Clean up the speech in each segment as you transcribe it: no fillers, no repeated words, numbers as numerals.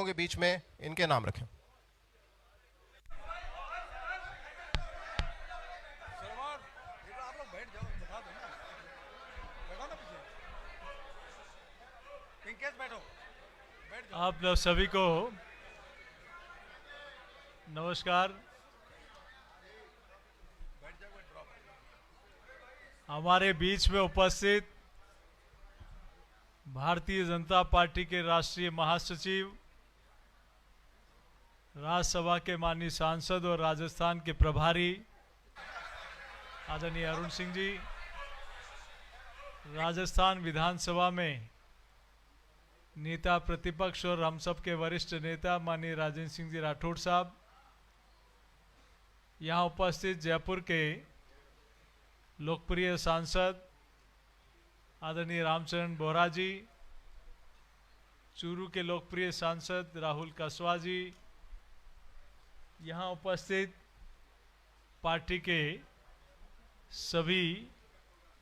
दर्शकों के बीच में इनके नाम रखें। आप लोग सभी को नमस्कार। हमारे बीच में उपस्थित भारतीय जनता पार्टी के राष्ट्रीय महासचिव, राज्यसभा के माननीय सांसद और राजस्थान के प्रभारी आदरणीय अरुण सिंह जी, राजस्थान विधानसभा में नेता प्रतिपक्ष और हम सब के वरिष्ठ नेता माननीय राजेंद्र सिंह जी राठौड़ साहब, यहाँ उपस्थित जयपुर के लोकप्रिय सांसद आदरणीय रामचरण बोहरा जी, चूरू के लोकप्रिय सांसद राहुल कसवा जी, यहाँ उपस्थित पार्टी के सभी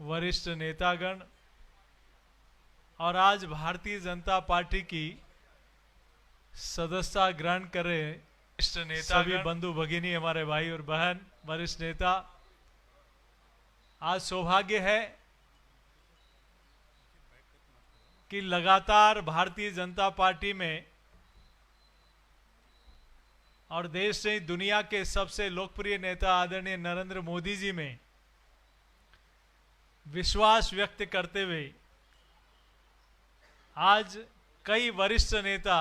वरिष्ठ नेतागण और आज भारतीय जनता पार्टी की सदस्यता ग्रहण करे वरिष्ठ नेता, सभी बंधु भगिनी, हमारे भाई और बहन, वरिष्ठ नेता, आज सौभाग्य है कि लगातार भारतीय जनता पार्टी में और देश से दुनिया के सबसे लोकप्रिय नेता आदरणीय नरेंद्र मोदी जी में विश्वास व्यक्त करते हुए आज कई वरिष्ठ नेता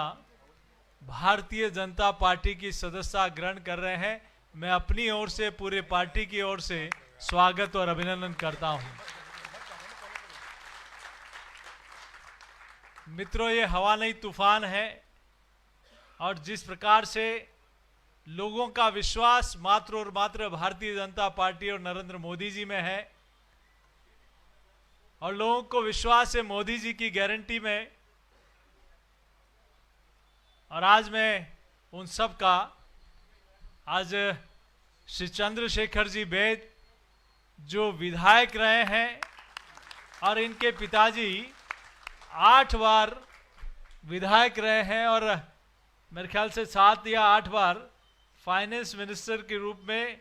भारतीय जनता पार्टी की सदस्यता ग्रहण कर रहे हैं। मैं अपनी ओर से, पूरे पार्टी की ओर से स्वागत और अभिनंदन करता हूं। मित्रों, ये हवा नहीं तूफान है और जिस प्रकार से लोगों का विश्वास मात्र और मात्र भारतीय जनता पार्टी और नरेंद्र मोदी जी में है और लोगों को विश्वास है मोदी जी की गारंटी में, और आज मैं उन सब का, आज श्री चंद्रशेखर जी बैद जो विधायक रहे हैं और इनके पिताजी 8 बार विधायक रहे हैं और मेरे ख्याल से 7 या 8 बार फाइनेंस मिनिस्टर के रूप में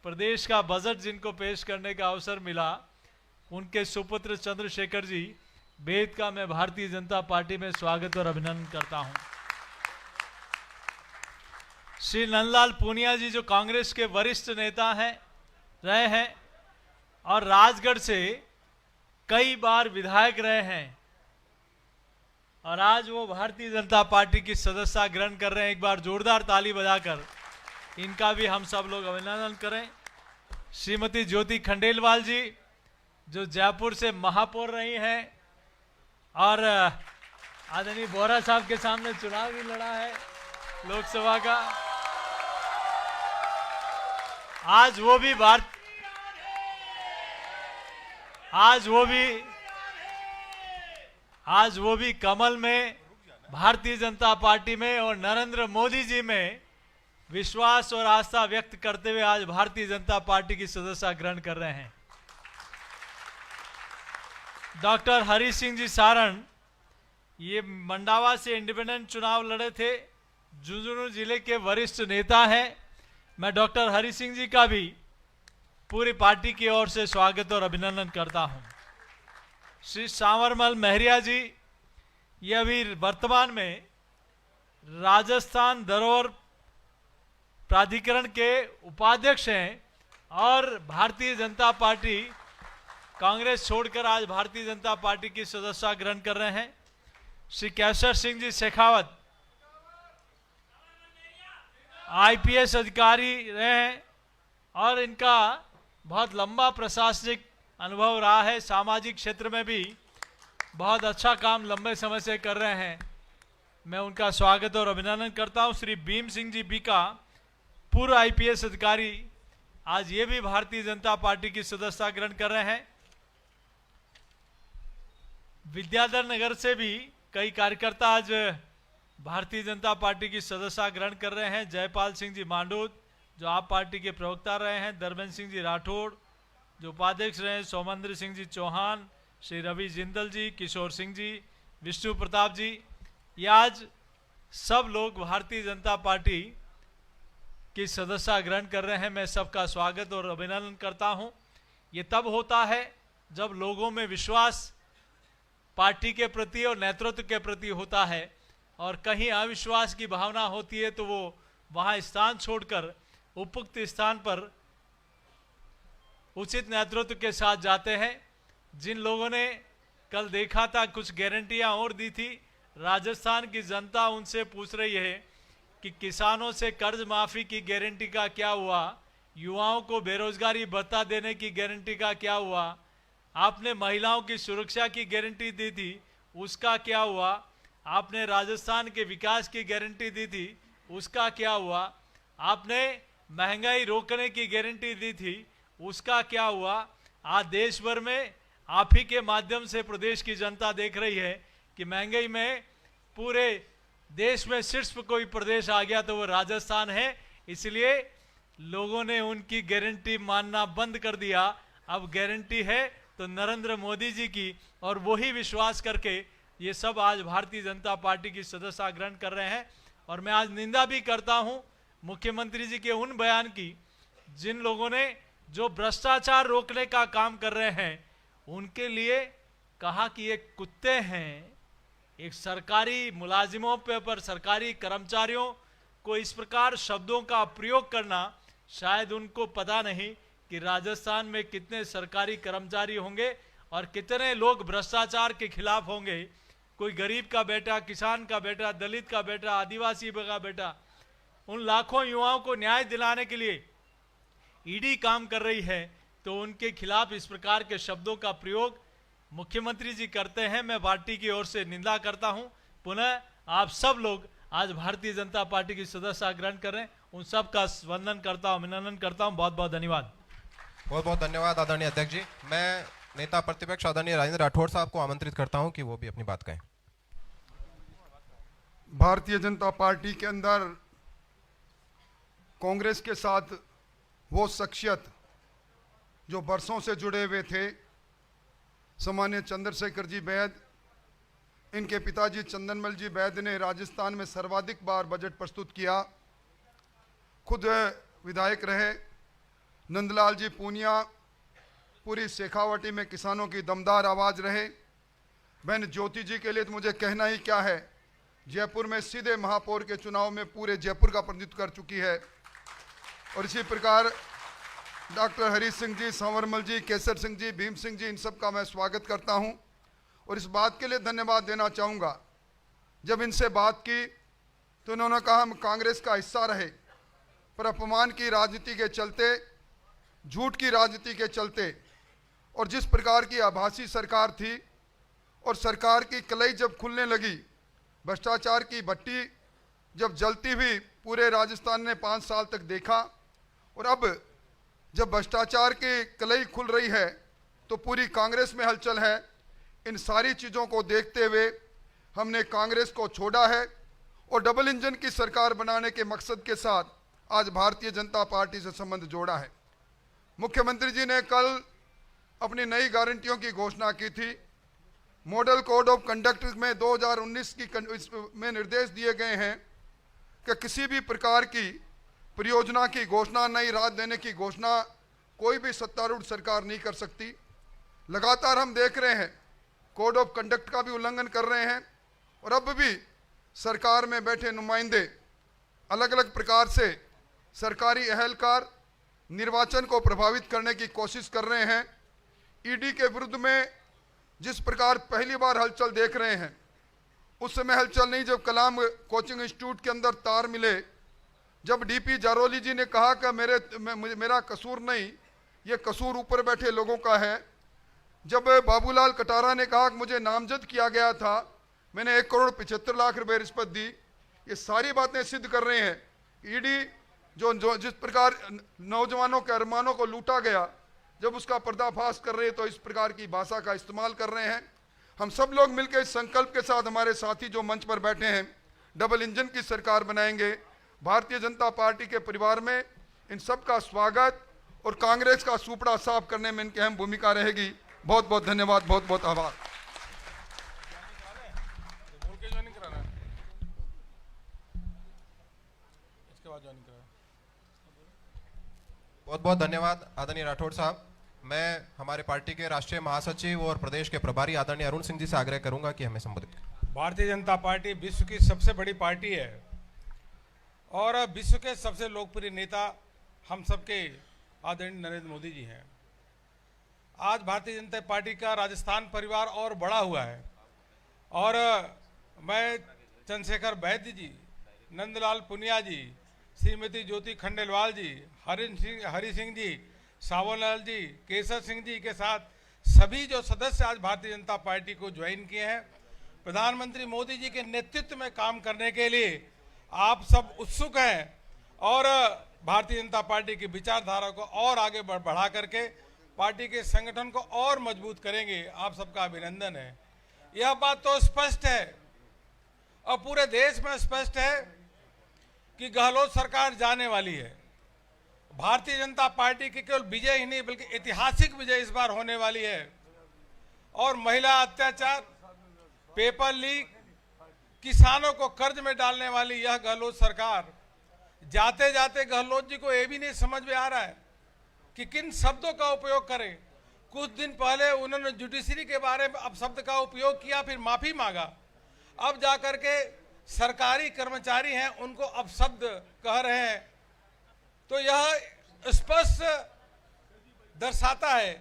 प्रदेश का बजट जिनको पेश करने का अवसर मिला, उनके सुपुत्र चंद्रशेखर जी बैद का मैं भारतीय जनता पार्टी में स्वागत और अभिनंदन करता हूं। श्री नंदलाल पूनिया जी जो कांग्रेस के वरिष्ठ नेता रहे हैं और राजगढ़ से कई बार विधायक रहे हैं और आज वो भारतीय जनता पार्टी की सदस्यता ग्रहण कर रहे हैं। एक बार जोरदार ताली बजाकर इनका भी हम सब लोग अभिनंदन करें। श्रीमती ज्योति खंडेलवाल जी जो जयपुर से महापौर रही हैं और आदरणीय बोहरा साहब के सामने चुनाव भी लड़ा है लोकसभा का, आज वो भी कमल में, भारतीय जनता पार्टी में और नरेंद्र मोदी जी में विश्वास और आस्था व्यक्त करते हुए आज भारतीय जनता पार्टी की सदस्यता ग्रहण कर रहे हैं। डॉक्टर हरि सिंह जी सारण ये मंडावा से इंडिपेंडेंट चुनाव लड़े थे, झुंझुनू जिले के वरिष्ठ नेता हैं। मैं डॉक्टर हरि सिंह जी का भी पूरी पार्टी की ओर से स्वागत और अभिनंदन करता हूं। श्री सांवरमल महरिया जी ये अभी वर्तमान में राजस्थान धरोहर प्राधिकरण के उपाध्यक्ष हैं और भारतीय जनता पार्टी, कांग्रेस छोड़कर आज भारतीय जनता पार्टी की सदस्यता ग्रहण कर रहे हैं। श्री केसर सिंह जी शेखावत आईपीएस अधिकारी रहे हैं और इनका बहुत लंबा प्रशासनिक अनुभव रहा है, सामाजिक क्षेत्र में भी बहुत अच्छा काम लंबे समय से कर रहे हैं। मैं उनका स्वागत और अभिनंदन करता हूं। श्री भीम सिंह जी बीका पूर्व आईपीएस अधिकारी, आज ये भी भारतीय जनता पार्टी की सदस्यता ग्रहण कर रहे हैं। विद्याधर नगर से भी कई कार्यकर्ता आज भारतीय जनता पार्टी की सदस्यता ग्रहण कर रहे हैं। जयपाल सिंह जी मांडूद जो आप पार्टी के प्रवक्ता रहे हैं, धर्मेंद्र सिंह जी राठौड़ जो उपाध्यक्ष रहे हैं, सौमंद्र सिंह जी चौहान, श्री रवि जिंदल जी, किशोर सिंह जी, विष्णु प्रताप जी, ये आज सब लोग भारतीय जनता पार्टी की सदस्यता ग्रहण कर रहे हैं। मैं सबका स्वागत और अभिनंदन करता हूं। ये तब होता है जब लोगों में विश्वास पार्टी के प्रति और नेतृत्व के प्रति होता है, और कहीं अविश्वास की भावना होती है तो वो वहां स्थान छोड़कर उपयुक्त स्थान पर उचित नेतृत्व के साथ जाते हैं। जिन लोगों ने कल देखा था, कुछ गारंटियां और दी थी, राजस्थान की जनता उनसे पूछ रही है कि किसानों से कर्ज माफी की गारंटी का क्या हुआ, युवाओं को बेरोजगारी भत्ता देने की गारंटी का क्या हुआ, आपने महिलाओं की सुरक्षा की गारंटी दी थी उसका क्या हुआ, आपने राजस्थान के विकास की गारंटी दी थी उसका क्या हुआ, आपने महंगाई रोकने की गारंटी दी थी उसका क्या हुआ। आज देश भर में आप ही के माध्यम से प्रदेश की जनता देख रही है कि महंगाई में पूरे देश में सिर्फ कोई प्रदेश आ गया तो वो राजस्थान है। इसलिए लोगों ने उनकी गारंटी मानना बंद कर दिया। अब गारंटी है तो नरेंद्र मोदी जी की, और वही विश्वास करके ये सब आज भारतीय जनता पार्टी की सदस्यता ग्रहण कर रहे हैं। और मैं आज निंदा भी करता हूं मुख्यमंत्री जी के उन बयान की जिन लोगों ने जो भ्रष्टाचार रोकने का काम कर रहे हैं उनके लिए कहा कि ये कुत्ते हैं। एक सरकारी मुलाजिमों पर सरकारी कर्मचारियों को इस प्रकार शब्दों का प्रयोग करना, शायद उनको पता नहीं कि राजस्थान में कितने सरकारी कर्मचारी होंगे और कितने लोग भ्रष्टाचार के खिलाफ होंगे। कोई गरीब का बेटा, किसान का बेटा, दलित का बेटा, आदिवासी का बेटा, उन लाखों युवाओं को न्याय दिलाने के लिए ईडी काम कर रही है, तो उनके खिलाफ इस प्रकार के शब्दों का प्रयोग मुख्यमंत्री जी करते हैं। मैं पार्टी की ओर से निंदा करता हूं। पुनः आप सब लोग आज भारतीय जनता पार्टी की सदस्यता ग्रहण कर रहे हैं, उन सब का वंदन करता हूं, अभिनंदन करता हूं। बहुत बहुत धन्यवाद। बहुत बहुत धन्यवाद आदरणीय अध्यक्ष जी। मैं नेता प्रतिपक्ष आदरणीय राजेंद्र राठौड़ साहब को आमंत्रित करता हूं कि वो भी अपनी बात कहें। भारतीय जनता पार्टी के अंदर कांग्रेस के साथ वो शख्सियत जो बरसों से जुड़े हुए थे, सामान्य चंद्रशेखर जी बैद, इनके पिताजी चंदनमल जी बैद ने राजस्थान में सर्वाधिक बार बजट प्रस्तुत किया, खुद विधायक रहे। नंदलाल जी पूनिया पूरी शेखावाटी में किसानों की दमदार आवाज़ रहे। बहन ज्योति जी के लिए तो मुझे कहना ही क्या है, जयपुर में सीधे महापौर के चुनाव में पूरे जयपुर का प्रतिनिधित्व कर चुकी है। और इसी प्रकार डॉक्टर हरी सिंह जी, सांवरमल जी, केसर सिंह जी, भीम सिंह जी, इन सब का मैं स्वागत करता हूं। और इस बात के लिए धन्यवाद देना चाहूँगा, जब इनसे बात की तो उन्होंने कहा हम कांग्रेस का हिस्सा रहे, पर अपमान की राजनीति के चलते, झूठ की राजनीति के चलते, और जिस प्रकार की आभासी सरकार थी और सरकार की कलई जब खुलने लगी, भ्रष्टाचार की भट्टी जब जलती हुई पूरे राजस्थान ने 5 साल तक देखा, और अब जब भ्रष्टाचार की कलई खुल रही है तो पूरी कांग्रेस में हलचल है। इन सारी चीज़ों को देखते हुए हमने कांग्रेस को छोड़ा है और डबल इंजन की सरकार बनाने के मकसद के साथ आज भारतीय जनता पार्टी से संबंध जोड़ा है। मुख्यमंत्री जी ने कल अपनी नई गारंटियों की घोषणा की थी। मॉडल कोड ऑफ कंडक्ट में 2019 में निर्देश दिए गए हैं कि किसी भी प्रकार की परियोजना की घोषणा, नई राहत देने की घोषणा कोई भी सत्तारूढ़ सरकार नहीं कर सकती। लगातार हम देख रहे हैं कोड ऑफ कंडक्ट का भी उल्लंघन कर रहे हैं, और अब भी सरकार में बैठे नुमाइंदे अलग अलग प्रकार से सरकारी अहलकार निर्वाचन को प्रभावित करने की कोशिश कर रहे हैं। ईडी के विरुद्ध में जिस प्रकार पहली बार हलचल देख रहे हैं, उस समय हलचल नहीं जब कलाम कोचिंग इंस्टीट्यूट के अंदर तार मिले, जब डीपी जारोली जी ने कहा कि मेरा कसूर नहीं, ये कसूर ऊपर बैठे लोगों का है, जब बाबूलाल कटारा ने कहा कि मुझे नामजद किया गया था, मैंने 1 करोड़ 75 लाख रुपए रिश्वत दी, ये सारी बातें सिद्ध कर रहे हैं। ईडी जो जिस प्रकार नौजवानों के अरमानों को लूटा गया, जब उसका पर्दाफाश कर रहे हैं तो इस प्रकार की भाषा का इस्तेमाल कर रहे हैं। हम सब लोग मिलकर इस संकल्प के साथ, हमारे साथी जो मंच पर बैठे हैं, डबल इंजन की सरकार बनाएंगे। भारतीय जनता पार्टी के परिवार में इन सब का स्वागत और कांग्रेस का सुपड़ा साफ करने में इनकी अहम भूमिका रहेगी। बहुत बहुत धन्यवाद, बहुत बहुत आभार। आज ज्वाइन करा। बहुत बहुत धन्यवाद आदरणीय राठौड़ साहब। मैं हमारे पार्टी के राष्ट्रीय महासचिव और प्रदेश के प्रभारी आदरणीय अरुण सिंह जी से आग्रह करूंगा कि हमें संबोधित करें। भारतीय जनता पार्टी विश्व की सबसे बड़ी पार्टी है और विश्व के सबसे लोकप्रिय नेता हम सबके आदरणीय नरेंद्र मोदी जी हैं। आज भारतीय जनता पार्टी का राजस्थान परिवार और बड़ा हुआ है और मैं चंद्रशेखर वैद्य जी, नंदलाल पुनिया जी, श्रीमती ज्योति खंडेलवाल जी, हरि सिंह जी, सावनलाल जी, केसर सिंह जी के साथ सभी जो सदस्य आज भारतीय जनता पार्टी को ज्वाइन किए हैं, प्रधानमंत्री मोदी जी के नेतृत्व में काम करने के लिए आप सब उत्सुक हैं और भारतीय जनता पार्टी की विचारधारा को और आगे बढ़ा करके पार्टी के संगठन को और मजबूत करेंगे। आप सबका अभिनंदन है। यह बात तो स्पष्ट है और पूरे देश में स्पष्ट है कि गहलोत सरकार जाने वाली है। भारतीय जनता पार्टी की केवल विजय ही नहीं बल्कि ऐतिहासिक विजय इस बार होने वाली है और महिला अत्याचार, पेपर लीक, किसानों को कर्ज में डालने वाली यह गहलोत सरकार जाते जाते गहलोत जी को यह भी नहीं समझ में आ रहा है कि किन शब्दों का उपयोग करें। कुछ दिन पहले उन्होंने जुडिशरी के बारे में अपशब्द का उपयोग किया, फिर माफी मांगा। अब जाकर के सरकारी कर्मचारी हैं उनको अपशब्द कह रहे हैं। तो यह स्पष्ट दर्शाता है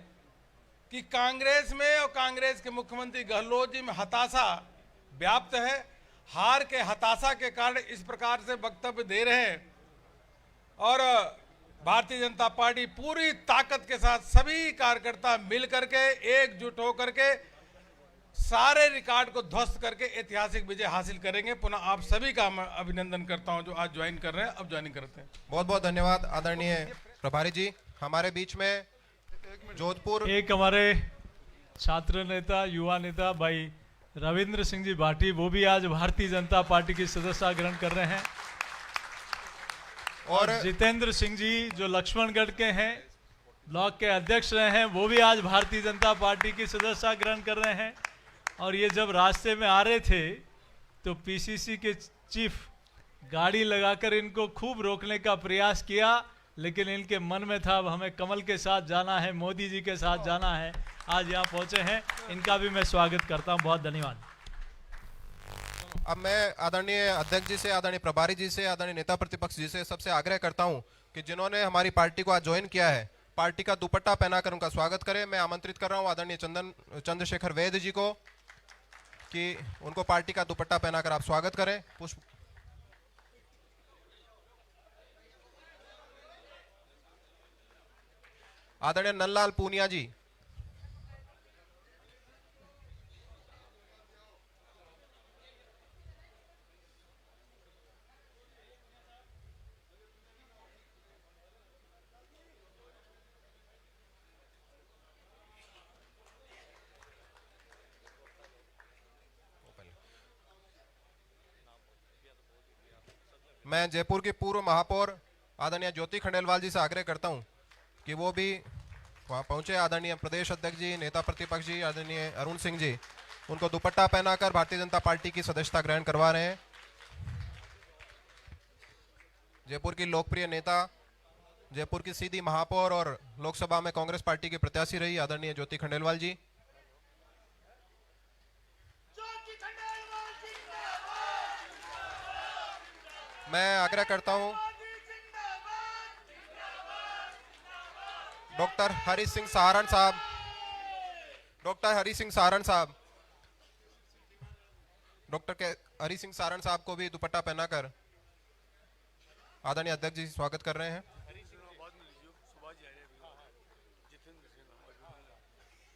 कि कांग्रेस में और कांग्रेस के मुख्यमंत्री गहलोत जी में हताशा व्याप्त है। हार के हताशा के कारण इस प्रकार से वक्तव्य दे रहे हैं और भारतीय जनता पार्टी पूरी ताकत के साथ सभी कार्यकर्ता मिल करके एकजुट होकर के सारे रिकॉर्ड को ध्वस्त करके ऐतिहासिक विजय हासिल करेंगे। पुनः आप सभी का मैं अभिनंदन करता हूं जो आज ज्वाइन कर रहे हैं, अब ज्वाइन करते हैं। बहुत बहुत धन्यवाद आदरणीय प्रभारी जी। हमारे बीच में जोधपुर एक हमारे छात्र नेता, युवा नेता भाई रविंद्र सिंह जी भाटी, वो भी आज भारतीय जनता पार्टी की सदस्यता ग्रहण कर रहे हैं और जितेंद्र सिंह जी जो लक्ष्मणगढ़ के हैं, ब्लॉक के अध्यक्ष रहे हैं, वो भी आज भारतीय जनता पार्टी की सदस्यता ग्रहण कर रहे हैं। और ये जब रास्ते में आ रहे थे तो पीसीसी के चीफ गाड़ी लगाकर इनको खूब रोकने का प्रयास किया, लेकिन इनके मन में था अब हमें कमल के साथ जाना है, मोदी जी के साथ जाना है। आज यहाँ पहुँचे हैं, इनका भी मैं स्वागत करता हूँ। बहुत धन्यवाद। अब मैं आदरणीय अध्यक्ष जी से, आदरणीय प्रभारी जी से, आदरणीय नेता प्रतिपक्ष जी से सबसे आग्रह करता हूं कि जिन्होंने हमारी पार्टी को आज ज्वाइन किया है, पार्टी का दुपट्टा पहनाकर उनका स्वागत करें। मैं आमंत्रित कर रहा हूं आदरणीय चंद्रशेखर वैद्य जी को कि उनको पार्टी का दुपट्टा पहनाकर आप स्वागत करें। पुष्प आदरणीय नंदलाल पूनिया जी, मैं जयपुर की पूर्व महापौर आदरणीय ज्योति खंडेलवाल जी से आग्रह करता हूं कि वो भी वहां पहुंचे। आदरणीय प्रदेश अध्यक्ष जी, नेता प्रतिपक्ष जी, आदरणीय अरुण सिंह जी उनको दुपट्टा पहनाकर भारतीय जनता पार्टी की सदस्यता ग्रहण करवा रहे हैं। जयपुर की लोकप्रिय नेता, जयपुर की सीधी महापौर और लोकसभा में कांग्रेस पार्टी की प्रत्याशी रही आदरणीय ज्योति खंडेलवाल जी। मैं आग्रह करता हूं डॉक्टर हरि सिंह सहारण साहब, डॉक्टर हरि सिंह सहारण साहब, डॉक्टर हरि सिंह सहारण साहब को भी दुपट्टा पहनाकर आदरणीय अध्यक्ष जी स्वागत कर रहे हैं।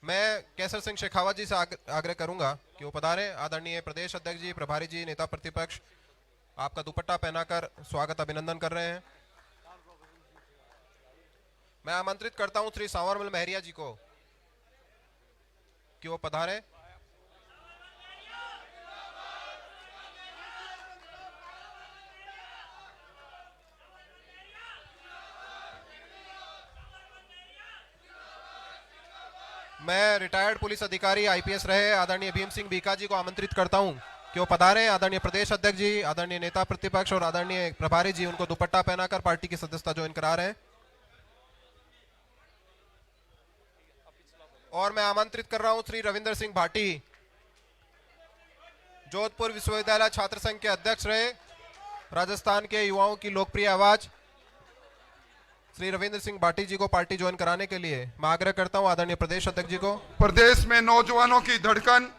मैं केसर सिंह शेखावत जी से आग्रह करूंगा कि वो पधारें। आदरणीय प्रदेश अध्यक्ष जी, प्रभारी जी, नेता प्रतिपक्ष आपका दुपट्टा पहनाकर स्वागत अभिनंदन कर रहे हैं। मैं आमंत्रित करता हूं श्री सांवरमल महरिया जी को कि वो पधारें। मैं रिटायर्ड पुलिस अधिकारी आईपीएस रहे आदरणीय भीम सिंह बीका जी को आमंत्रित करता हूं कि वो पधारे। आदरणीय प्रदेश अध्यक्ष जी, आदरणीय नेता प्रतिपक्ष और आदरणीय प्रभारी जी उनको दुपट्टा पहनाकर पार्टी की सदस्यता ज्वाइन करा रहे हैं। और मैं आमंत्रित कर रहा हूं श्री रविंद्र सिंह भाटी, जोधपुर विश्वविद्यालय छात्र संघ के अध्यक्ष रहे, राजस्थान के युवाओं की लोकप्रिय आवाज श्री रविंद्र सिंह भाटी जी को पार्टी ज्वाइन कराने के लिए मैं आग्रह करता हूं आदरणीय प्रदेश अध्यक्ष जी को। प्रदेश में नौजवानों की धड़कन,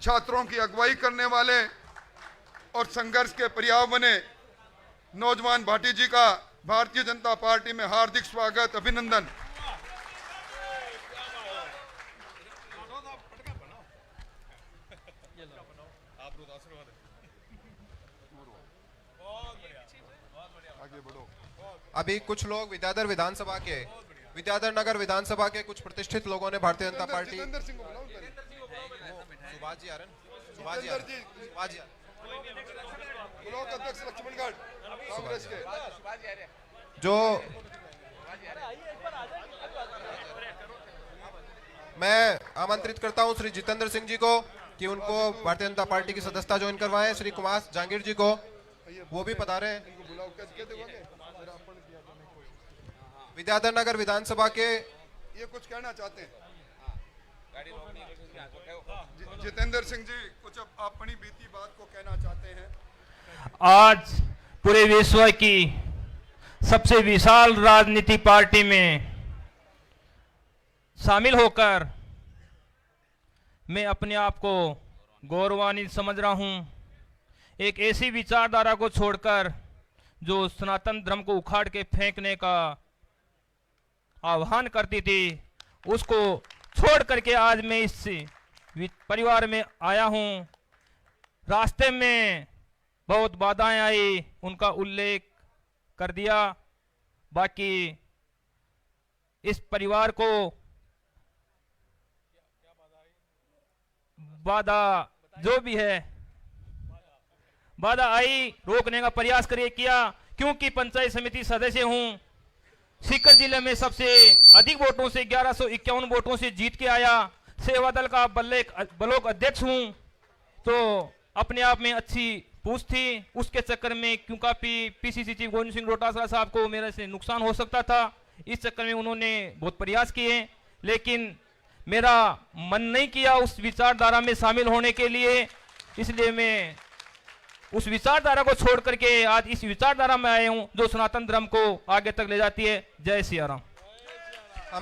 छात्रों की अगुवाई करने वाले और संघर्ष के पर्याय बने नौजवान भाटी जी का भारतीय जनता पार्टी में हार्दिक स्वागत, अभिनंदन। अभी कुछ लोग विद्याधर विधानसभा के, विद्याधर नगर विधानसभा के कुछ प्रतिष्ठित लोगों ने भारतीय जनता पार्टी, जितेंद्र सिंह को बुलाओ पहले। सुभाष जी आ रहे हैं, सुभाष जी आ रहे हैं, सुभाष जी आ रहे हैं। ब्लॉक अध्यक्ष लक्ष्मणगढ़ कांग्रेस के जो मैं आमंत्रित करता हूं श्री जितेंद्र सिंह जी को कि उनको भारतीय जनता पार्टी की सदस्यता ज्वाइन करवाएं। श्री कुमार जहांगीर जी को वो भी पधारे हैं। इनको बुलाओ, कहते होंगे विद्याधर नगर विधानसभा के ये कुछ कहना चाहते हैं। जितेंद्र सिंह जी कुछ अपनी बीती बात को कहना चाहते हैं। आज पूरे विश्व की सबसे विशाल राजनीति पार्टी में शामिल होकर मैं अपने आप को गौरवान्वित समझ रहा हूं। एक ऐसी विचारधारा को छोड़कर जो सनातन धर्म को उखाड़ के फेंकने का आह्वान करती थी, उसको छोड़ करके आज मैं इस परिवार में आया हूं। रास्ते में बहुत बाधाएं आई, उनका उल्लेख कर दिया। बाकी इस परिवार को बाधा जो भी है, बाधा आई, रोकने का प्रयास किया। क्योंकि पंचायत समिति सदस्य हूं, सीकर जिले में सबसे अधिक वोटों से 1151 वोटों से जीत के आया। सेवा दल का ब्लॉक अध्यक्ष हूं, तो अपने आप में अच्छी पूछ थी। उसके चक्कर में क्योंकि पीसीसी चीफ गोविंद सिंह डोटासरा साहब को मेरे से नुकसान हो सकता था, इस चक्कर में उन्होंने बहुत प्रयास किए, लेकिन मेरा मन नहीं किया उस विचारधारा में शामिल होने के लिए। इसलिए मैं उस विचारधारा को छोड़ करके आज इस विचारधारा में आया हूं जो सनातन धर्म को आगे तक ले जाती है। जय सिया राम।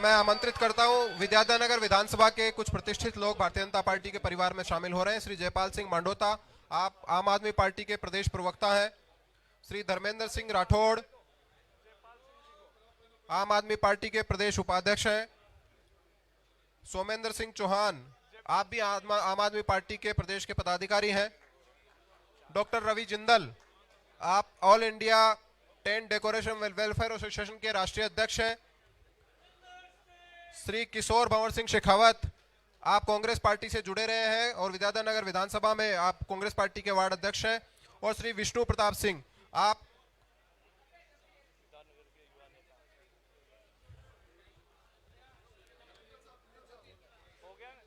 मैं आमंत्रित करता हूं विद्याधर नगर विधानसभा के कुछ प्रतिष्ठित लोग भारतीय जनता पार्टी के परिवार में शामिल हो रहे हैं। श्री जयपाल सिंह मांडोता, आप आम आदमी पार्टी के प्रदेश प्रवक्ता हैं। श्री धर्मेंद्र सिंह राठौड़, आम आदमी पार्टी के प्रदेश उपाध्यक्ष हैं। सोमेंद्र सिंह चौहान, आप भी आम आदमी पार्टी के प्रदेश के पदाधिकारी हैं। डॉक्टर रवि जिंदल, आप all India tent decoration welfare association के राष्ट्रीय अध्यक्ष हैं। श्री किशोर भंवर सिंह शेखावत, आप कांग्रेस पार्टी से जुड़े रहे हैं और विद्याधर नगर विधानसभा में आप कांग्रेस पार्टी के वार्ड अध्यक्ष हैं। और श्री विष्णु प्रताप सिंह, आप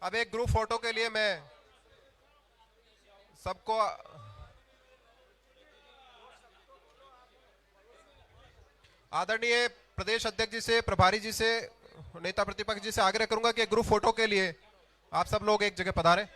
अब एक ग्रुप फोटो के लिए मैं सबको आदरणीय प्रदेश अध्यक्ष जी से, प्रभारी जी से, नेता प्रतिपक्ष जी से आग्रह करूंगा कि ग्रुप फोटो के लिए आप सब लोग एक जगह पधारें।